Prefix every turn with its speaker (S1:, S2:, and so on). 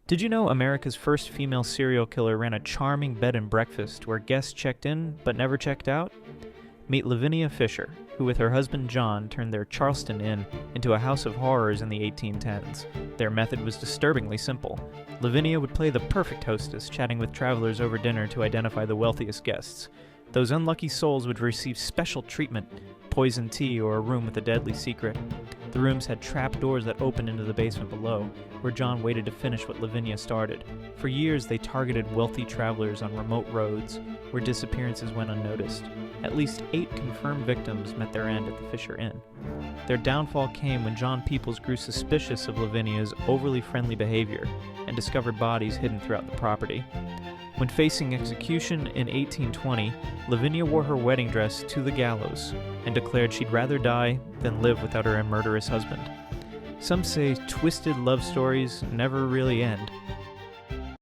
S1: Did you know America's first female serial killer ran a charming bed and breakfast where guests checked in but never checked out? Meet Lavinia Fisher, who with her husband John turned their Charleston Inn into a house of horrors in the 1810s. Their method was disturbingly simple. Lavinia would play the perfect hostess, chatting with travelers over dinner to identify the wealthiest guests. Those unlucky souls would receive special treatment, poison tea or a room with a deadly secret. The rooms had trap doors that opened into the basement below, where John waited to finish what Lavinia started. For years, they targeted wealthy travelers on remote roads, where disappearances went unnoticed. At least 8 confirmed victims met their end at the Fisher Inn. Their downfall came when John Peoples grew suspicious of Lavinia's overly friendly behavior and discovered bodies hidden throughout the property. When facing execution in 1820, Lavinia wore her wedding dress to the gallows and declared she'd rather die than live without her murderous husband. Some say twisted love stories never really end,